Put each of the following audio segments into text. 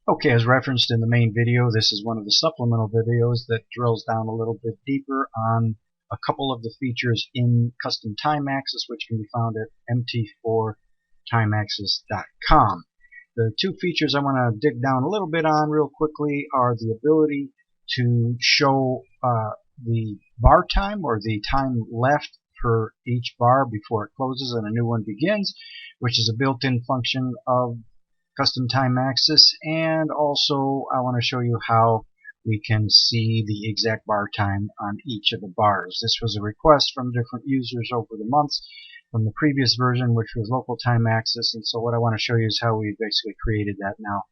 Okay, as referenced in the main video, this is one of the supplemental videos that drills down a little bit deeper on a couple of the features in Custom Time Axis, which can be found at MT4 TimeAxis.com. The two features I want to dig down a little bit on real quickly are the ability to show the bar time, or the time left for each bar before it closes and a new one begins, which is a built-in function of Custom Time Axis. And also I want to show you how we can see the exact bar time on each of the bars. This was a request from different users over the months from the previous version, which was Local Time Axis, and so what I want to show you is how we basically created that now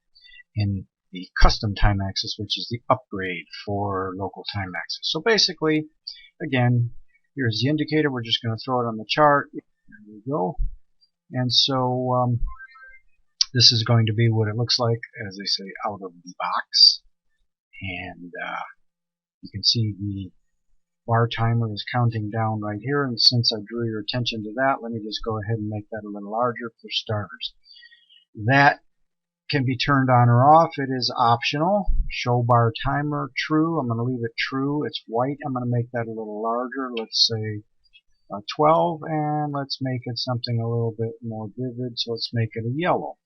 in the Custom Time Axis, which is the upgrade for Local Time Axis. So basically, again, here's the indicator. We're just going to throw it on the chart. There we go. And so this is going to be what it looks like, as they say, out of the box. And you can see the bar timer is counting down right here, and since I drew your attention to that, let me just go ahead and make that a little larger for starters. That can be turned on or off. It is optional. Show bar timer, true. I'm going to leave it true. It's white. I'm going to make that a little larger. Let's say 12, and let's make it something a little bit more vivid, so let's make it a yellow.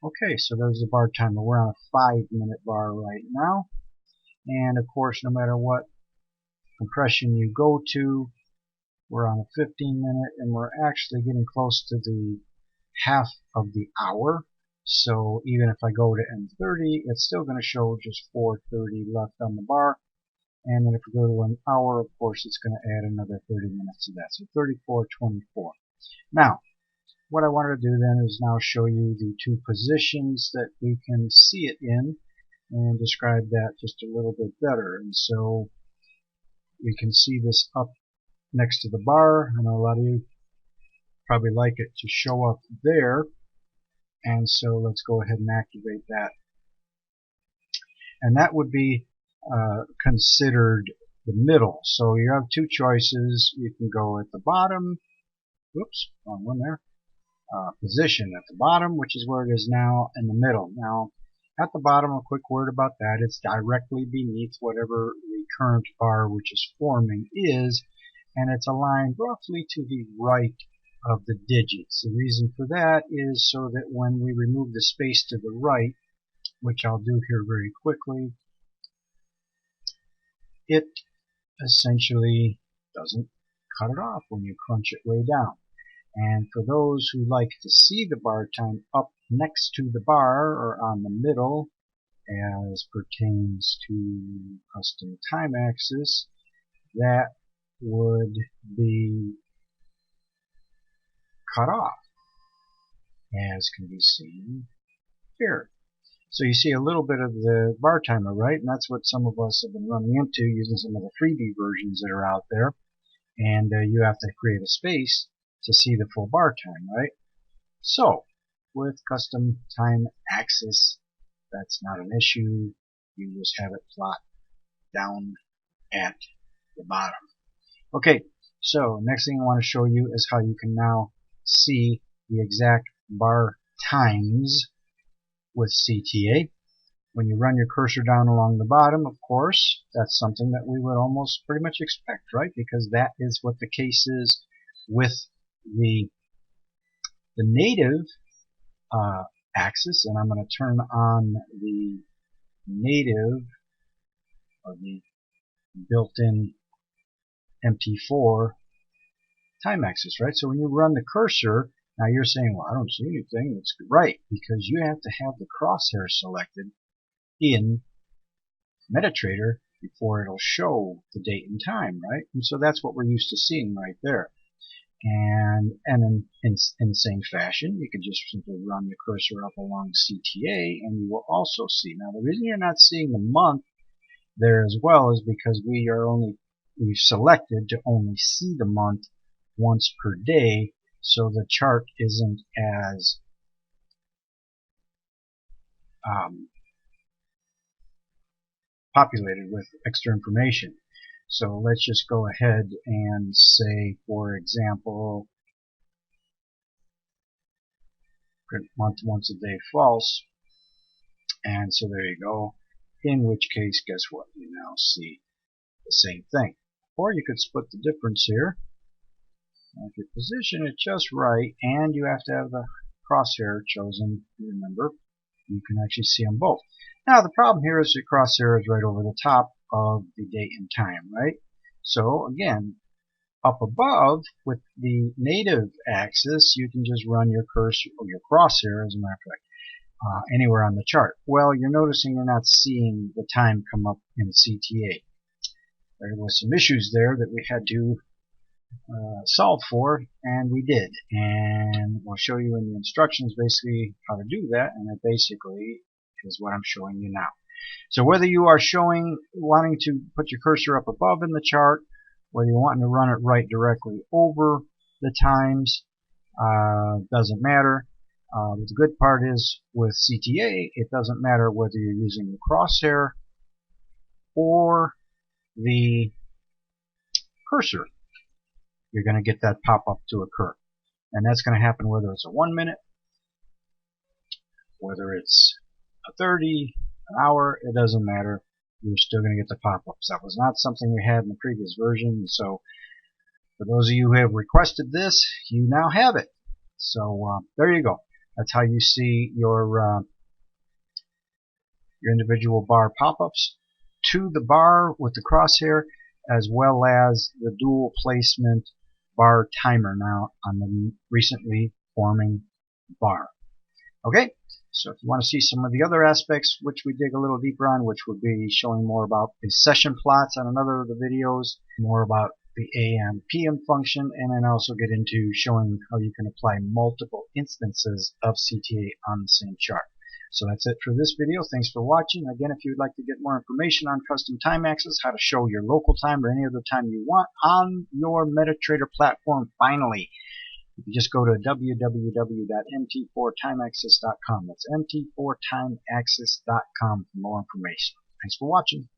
Okay, so there's the bar timer. We're on a 5-minute bar right now, and of course, no matter what compression you go to, we're on a 15-minute, and we're actually getting close to the half of the hour. So even if I go to M30, it's still going to show just 4:30 left on the bar. And then if we go to an hour, of course, it's going to add another 30 minutes to that. So 34:24. Now, what I wanted to do then is now show you the two positions that we can see it in and describe that just a little bit better. And so we can see this up next to the bar. I know a lot of you probably like it to show up there. And so let's go ahead and activate that. And that would be considered the middle. So you have two choices. You can go at the bottom. Whoops, wrong one there. Position at the bottom, which is where it is now, in the middle. Now, at the bottom, a quick word about that. It's directly beneath whatever the current bar which is forming is, and it's aligned roughly to the right of the digits. The reason for that is so that when we remove the space to the right, which I'll do here very quickly, it essentially doesn't cut it off when you crunch it way down. And for those who like to see the bar time up next to the bar or on the middle, as pertains to Custom Time Axis, that would be cut off, as can be seen here. So you see a little bit of the bar timer, right? And that's what some of us have been running into using some of the freebie versions that are out there. And you have to create a space to see the full bar time, right? So with Custom Time Axis, that's not an issue. You just have it plot down at the bottom. Okay, so next thing I want to show you is how you can now see the exact bar times with CTA. When you run your cursor down along the bottom, of course, that's something that we would almost pretty much expect, right? Because that is what the case is with the native axis. And I'm going to turn on the native, or the built-in MT4 time axis, right? So when you run the cursor, now you're saying, well, I don't see anything. That's right, because you have to have the crosshair selected in Metatrader before it'll show the date and time, right? And so that's what we're used to seeing right there. And in the same fashion, you can just simply run the cursor up along CTA, and you will also see. Now, the reason you're not seeing the month there as well is because we've selected to only see the month once per day, so the chart isn't as populated with extra information. So let's just go ahead and say, for example, print month once a day false. And so there you go. In which case, guess what? You now see the same thing. Or you could split the difference here. If you position it just right, and you have to have the crosshair chosen, remember, you can actually see them both. Now the problem here is the crosshair is right over the top of the date and time, right? So again, up above with the native axis, you can just run your cursor or your crosshair, as a matter of fact, anywhere on the chart. Well, you're noticing you're not seeing the time come up in CTA. There was some issues there that we had to solve for, and we did. And we'll show you in the instructions basically how to do that, and it basically is what I'm showing you now. So whether you are wanting to put your cursor up above in the chart, whether you're wanting to run it right directly over the times, doesn't matter. The good part is with CTA, it doesn't matter whether you're using the crosshair or the cursor. You're going to get that pop-up to occur. And that's going to happen whether it's a 1 minute, whether it's a 30, an hour, it doesn't matter. You're still going to get the pop-ups. That was not something we had in the previous version. So for those of you who have requested this, you now have it. So there you go. That's how you see your individual bar pop-ups to the bar with the crosshair, as well as the dual placement bar timer now on the recently forming bar. Okay, so if you want to see some of the other aspects which we dig a little deeper on, which would be showing more about the session plots on another of the videos, more about the AM PM function, and then also get into showing how you can apply multiple instances of CTA on the same chart. So that's it for this video. Thanks for watching. Again, if you'd like to get more information on custom time axis, how to show your local time or any other time you want on your Metatrader platform, finally, you can just go to www.mt4timeaxis.com. That's mt4timeaxis.com for more information. Thanks for watching.